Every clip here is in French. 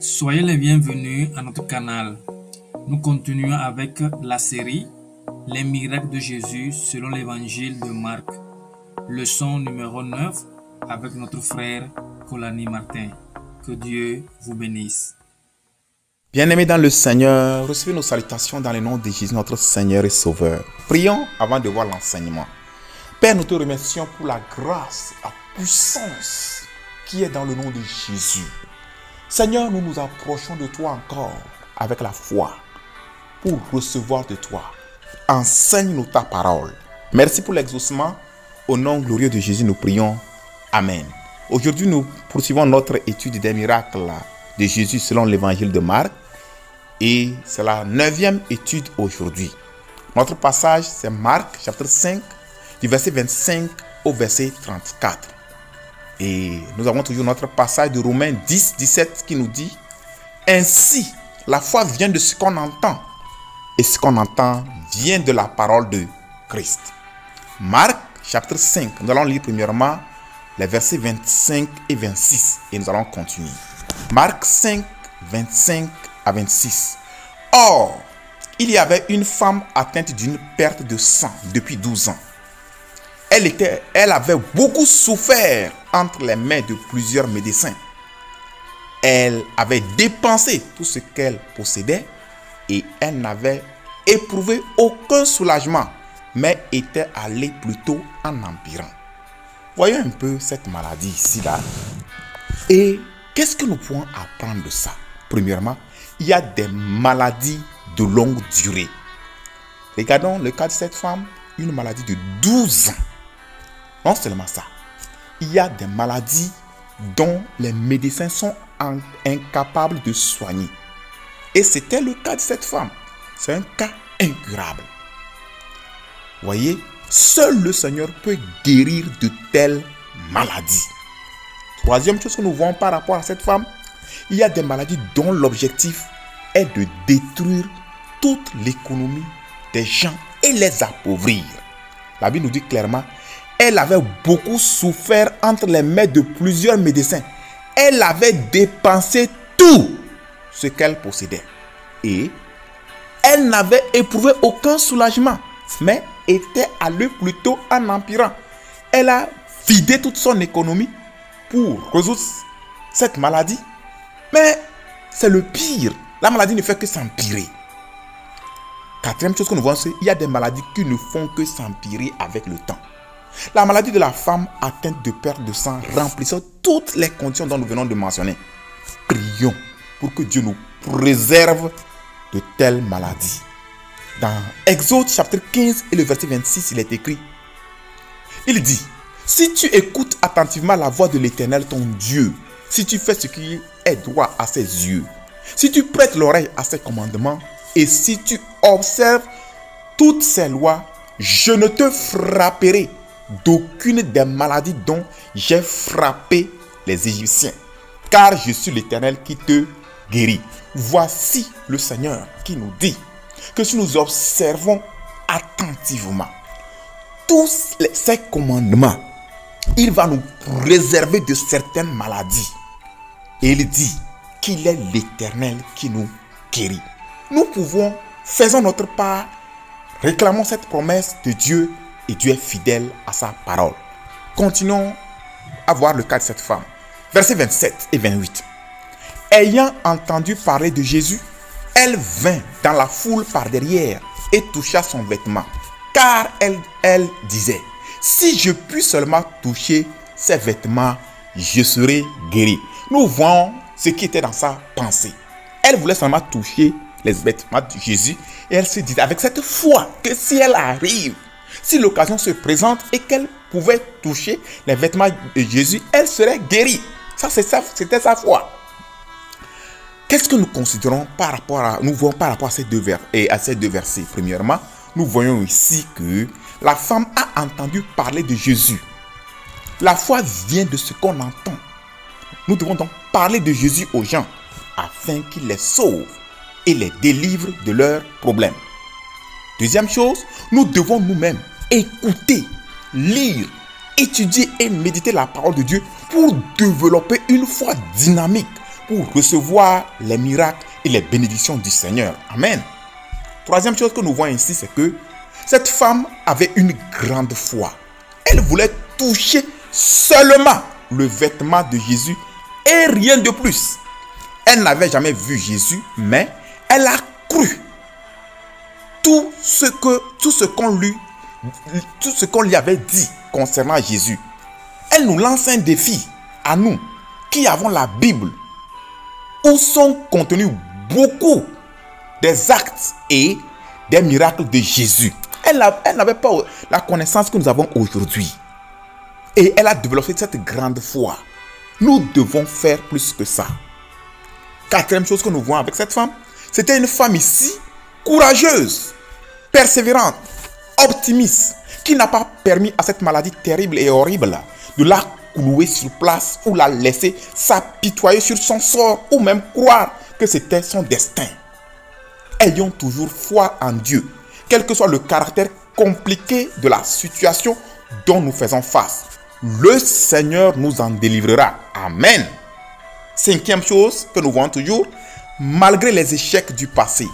Soyez les bienvenus à notre canal. Nous continuons avec la série Les miracles de Jésus selon l'évangile de Marc. Leçon numéro 9 avec notre frère Kolani Martin. Que Dieu vous bénisse. Bien-aimés dans le Seigneur, recevez nos salutations dans le nom de Jésus, notre Seigneur et Sauveur. Prions avant de voir l'enseignement. Père, nous te remercions pour la grâce, la puissance qui est dans le nom de Jésus. Seigneur, nous nous approchons de toi encore avec la foi pour recevoir de toi. Enseigne-nous ta parole. Merci pour l'exaucement. Au nom glorieux de Jésus, nous prions. Amen. Aujourd'hui, nous poursuivons notre étude des miracles de Jésus selon l'évangile de Marc. Et c'est la 9e étude aujourd'hui. Notre passage, c'est Marc, chapitre 5, du verset 25 au verset 34. Et nous avons toujours notre passage de Romains 10, 17 qui nous dit « Ainsi, la foi vient de ce qu'on entend, et ce qu'on entend vient de la parole de Christ. » Marc, chapitre 5, nous allons lire premièrement les versets 25 et 26, et nous allons continuer. Marc 5, 25 à 26. Or, il y avait une femme atteinte d'une perte de sang depuis 12 ans. Elle avait beaucoup souffert entre les mains de plusieurs médecins. Elle avait dépensé tout ce qu'elle possédait et elle n'avait éprouvé aucun soulagement, mais était allée plutôt en empirant. Voyons un peu cette maladie ici-là. Et qu'est-ce que nous pouvons apprendre de ça? Premièrement, il y a des maladies de longue durée. Regardons le cas de cette femme, une maladie de 12 ans. Non seulement ça, il y a des maladies dont les médecins sont incapables de soigner. Et c'était le cas de cette femme. C'est un cas incurable. Voyez, seul le Seigneur peut guérir de telles maladies. Troisième chose que nous voyons par rapport à cette femme, il y a des maladies dont l'objectif est de détruire toute l'économie des gens et les appauvrir. La Bible nous dit clairement, elle avait beaucoup souffert entre les mains de plusieurs médecins. Elle avait dépensé tout ce qu'elle possédait. Et elle n'avait éprouvé aucun soulagement, mais était allée plutôt en empirant. Elle a vidé toute son économie pour résoudre cette maladie. Mais c'est le pire. La maladie ne fait que s'empirer. Quatrième chose que nous voyons, c'est qu'il y a des maladies qui ne font que s'empirer avec le temps. La maladie de la femme atteinte de perte de sang remplissant toutes les conditions dont nous venons de mentionner. Prions pour que Dieu nous préserve de telles maladies. Dans Exode chapitre 15 et le verset 26, il est écrit, il dit, « Si tu écoutes attentivement la voix de l'Éternel ton Dieu, si tu fais ce qui est droit à ses yeux, si tu prêtes l'oreille à ses commandements, et si tu observes toutes ses lois, je ne te frapperai d'aucune des maladies dont j'ai frappé les Égyptiens, car je suis l'Éternel qui te guérit. » Voici le Seigneur qui nous dit que si nous observons attentivement tous ces commandements, il va nous préserver de certaines maladies. Et il dit qu'il est l'Éternel qui nous guérit. Nous faisons notre part, réclamons cette promesse de Dieu et Dieu est fidèle à sa parole. Continuons à voir le cas de cette femme. Versets 27 et 28. Ayant entendu parler de Jésus, elle vint dans la foule par derrière et toucha son vêtement. Car elle disait, si je puis seulement toucher ses vêtements, je serai guéri. Nous voyons ce qui était dans sa pensée. Elle voulait seulement toucher les vêtements de Jésus et elle se disait avec cette foi que si elle arrive, si l'occasion se présente et qu'elle pouvait toucher les vêtements de Jésus, elle serait guérie. Ça, c'était sa foi. Qu'est-ce que nous considérons nous voyons par rapport à ces deux versets? Premièrement, nous voyons ici que la femme a entendu parler de Jésus. La foi vient de ce qu'on entend. Nous devons donc parler de Jésus aux gens afin qu'il les sauve et les délivre de leurs problèmes. Deuxième chose, nous devons nous-mêmes écouter, lire, étudier et méditer la parole de Dieu pour développer une foi dynamique, pour recevoir les miracles et les bénédictions du Seigneur. Amen. Troisième chose que nous voyons ici, c'est que cette femme avait une grande foi. Elle voulait toucher seulement le vêtement de Jésus et rien de plus. Elle n'avait jamais vu Jésus, mais elle a cru tout ce qu'on lui avait dit concernant Jésus. Elle nous lance un défi à nous qui avons la Bible, où sont contenus beaucoup des actes et des miracles de Jésus. Elle n'avait pas la connaissance que nous avons aujourd'hui. Et elle a développé cette grande foi. Nous devons faire plus que ça. Quatrième chose que nous voyons avec cette femme, c'était une femme ici courageuse, persévérante, optimiste, qui n'a pas permis à cette maladie terrible et horrible de la clouer sur place ou la laisser s'apitoyer sur son sort ou même croire que c'était son destin. Ayons toujours foi en Dieu, quel que soit le caractère compliqué de la situation dont nous faisons face. Le Seigneur nous en délivrera. Amen. Cinquième chose que nous voyons toujours, malgré les échecs du passé,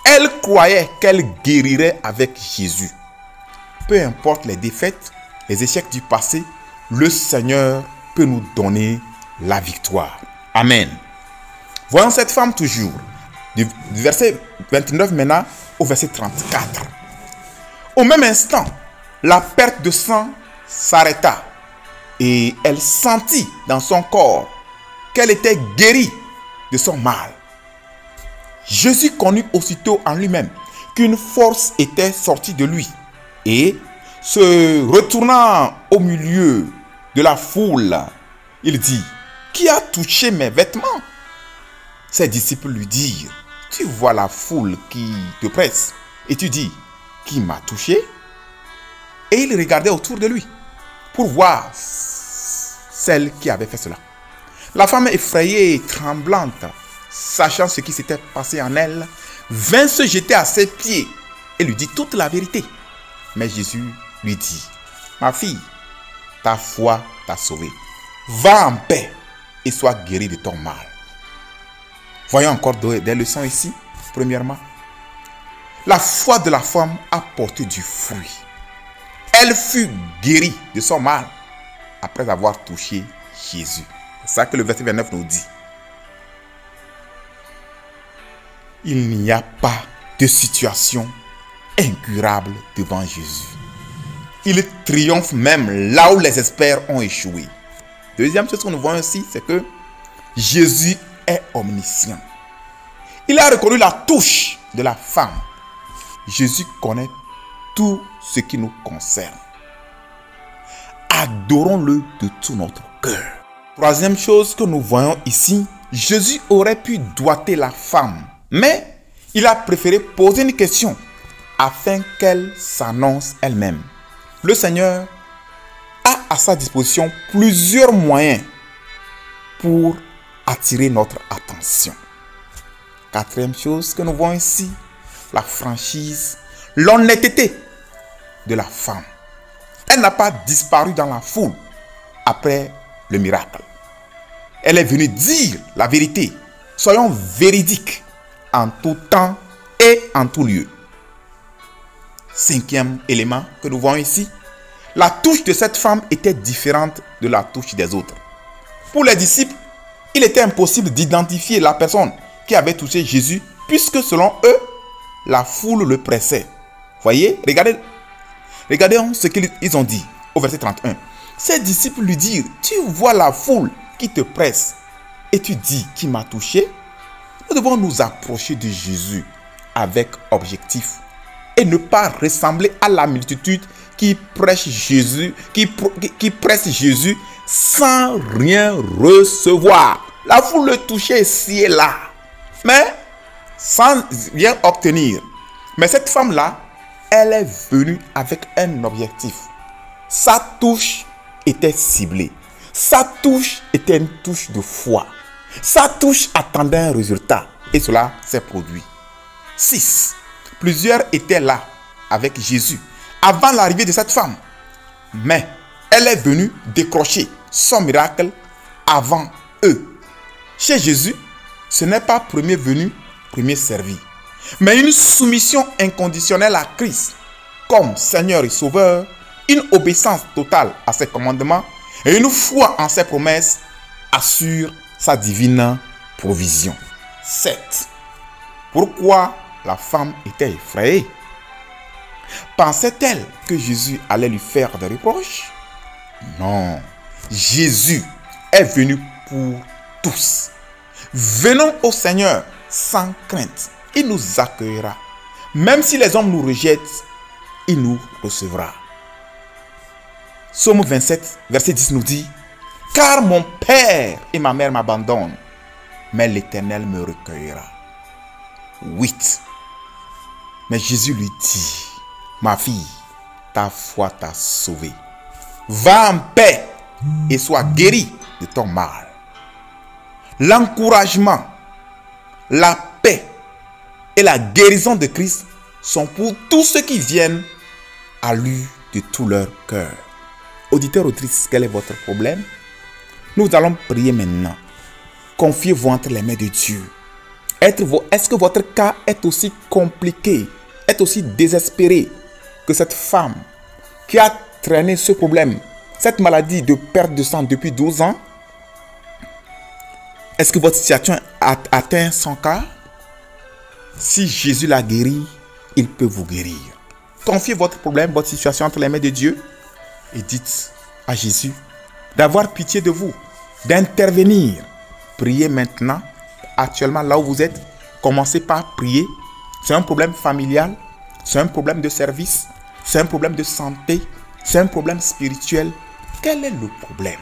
elle croyait qu'elle guérirait avec Jésus. Peu importe les défaites, les échecs du passé, le Seigneur peut nous donner la victoire. Amen. Voyons cette femme toujours, du verset 29 maintenant au verset 34. Au même instant, la perte de sang s'arrêta et elle sentit dans son corps qu'elle était guérie de son mal. Jésus connut aussitôt en lui-même qu'une force était sortie de lui et, se retournant au milieu de la foule, il dit: qui a touché mes vêtements? Ses disciples lui dirent: tu vois la foule qui te presse et tu dis: qui m'a touché? Et il regardait autour de lui pour voir celle qui avait fait cela. La femme effrayée et tremblante, sachant ce qui s'était passé en elle, vint se jeter à ses pieds et lui dit toute la vérité. Mais Jésus lui dit: ma fille, ta foi t'a sauvée. Va en paix et sois guérie de ton mal. Voyons encore des leçons ici. Premièrement, la foi de la femme a porté du fruit. Elle fut guérie de son mal après avoir touché Jésus. C'est ça que le verset 29 nous dit. Il n'y a pas de situation incurable devant Jésus. Il triomphe même là où les experts ont échoué. Deuxième chose que nous voyons ici, c'est que Jésus est omniscient. Il a reconnu la touche de la femme. Jésus connaît tout ce qui nous concerne. Adorons-le de tout notre cœur. Troisième chose que nous voyons ici, Jésus aurait pu doiter la femme, mais il a préféré poser une question afin qu'elle s'annonce elle-même. Le Seigneur a à sa disposition plusieurs moyens pour attirer notre attention. Quatrième chose que nous voyons ici, la franchise, l'honnêteté de la femme. Elle n'a pas disparu dans la foule après le miracle. Elle est venue dire la vérité. Soyons véridiques en tout temps et en tout lieu. Cinquième élément que nous voyons ici, la touche de cette femme était différente de la touche des autres. Pour les disciples, il était impossible d'identifier la personne qui avait touché Jésus, puisque selon eux, la foule le pressait. Voyez, regardez ce qu'ils ont dit au verset 31. Ses disciples lui dirent: tu vois la foule qui te presse et tu dis qui m'a touché? Nous devons nous approcher de Jésus avec objectif et ne pas ressembler à la multitude qui presse Jésus sans rien recevoir. La foule le touchait ici et là, mais sans rien obtenir. Mais cette femme-là, elle est venue avec un objectif. Sa touche était ciblée. Sa touche était une touche de foi. Sa touche attendait un résultat. Et cela s'est produit. 6. Plusieurs étaient là avec Jésus avant l'arrivée de cette femme. Mais elle est venue décrocher son miracle avant eux. Chez Jésus, ce n'est pas premier venu, premier servi, mais une soumission inconditionnelle à Christ comme Seigneur et Sauveur, une obéissance totale à ses commandements et une foi en ses promesses assurent sa divine provision. 7. Pourquoi la femme était effrayée? Pensait-elle que Jésus allait lui faire des reproches? Non. Jésus est venu pour tous. Venons au Seigneur sans crainte. Il nous accueillera. Même si les hommes nous rejettent, il nous recevra. Psaume 27, verset 10 nous dit: car mon père et ma mère m'abandonnent, mais l'Éternel me recueillera. 8. Mais Jésus lui dit: ma fille, ta foi t'a sauvée. Va en paix et sois guérie de ton mal. L'encouragement, la paix et la guérison de Christ sont pour tous ceux qui viennent à lui de tout leur cœur. Auditeurs, auditrices, quel est votre problème? Nous allons prier maintenant. Confiez-vous entre les mains de Dieu. Est-ce que votre cas est aussi compliqué, est aussi désespéré que cette femme qui a traîné ce problème, cette maladie de perte de sang depuis 12 ans? Est-ce que votre situation a atteint son cas? Si Jésus l'a guéri, il peut vous guérir. Confiez votre problème, votre situation entre les mains de Dieu et dites à Jésus d'avoir pitié de vous, d'intervenir. Priez maintenant, actuellement là où vous êtes. Commencez par prier. C'est un problème familial, c'est un problème de service, c'est un problème de santé, c'est un problème spirituel. Quel est le problème?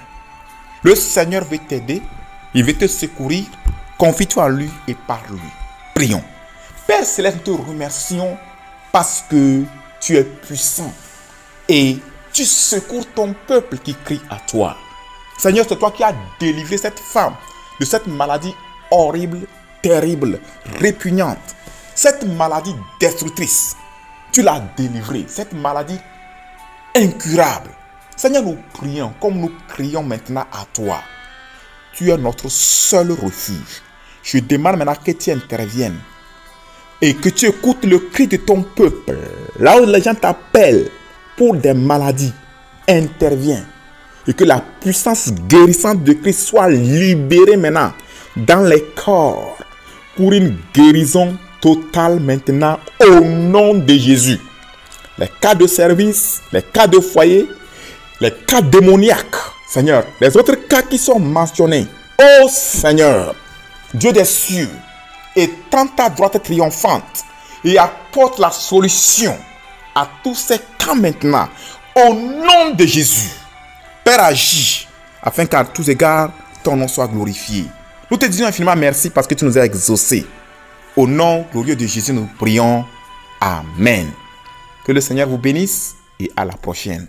Le Seigneur veut t'aider, il veut te secourir. Confie-toi en lui et par lui. Prions. Père Céleste, nous te remercions parce que tu es puissant et tu secours ton peuple qui crie à toi. Seigneur, c'est toi qui as délivré cette femme de cette maladie horrible, terrible, répugnante. Cette maladie destructrice, tu l'as délivrée. Cette maladie incurable. Seigneur, nous prions comme nous crions maintenant à toi. Tu es notre seul refuge. Je demande maintenant que tu interviennes et que tu écoutes le cri de ton peuple. Là où les gens t'appellent pour des maladies, interviens. Et que la puissance guérissante de Christ soit libérée maintenant dans les corps pour une guérison totale maintenant au nom de Jésus. Les cas de service, les cas de foyer, les cas démoniaques, Seigneur, les autres cas qui sont mentionnés. Oh Seigneur, Dieu des cieux, étends ta droite triomphante et apporte la solution à tous ces cas maintenant au nom de Jésus. Père, agis afin qu'à tous égards ton nom soit glorifié. Nous te disons infiniment merci parce que tu nous as exaucés. Au nom glorieux de Jésus, nous prions. Amen. Que le Seigneur vous bénisse et à la prochaine.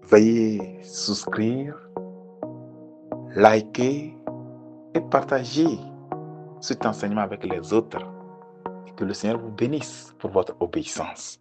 Veuillez souscrire, liker et partager cet enseignement avec les autres. Et que le Seigneur vous bénisse pour votre obéissance.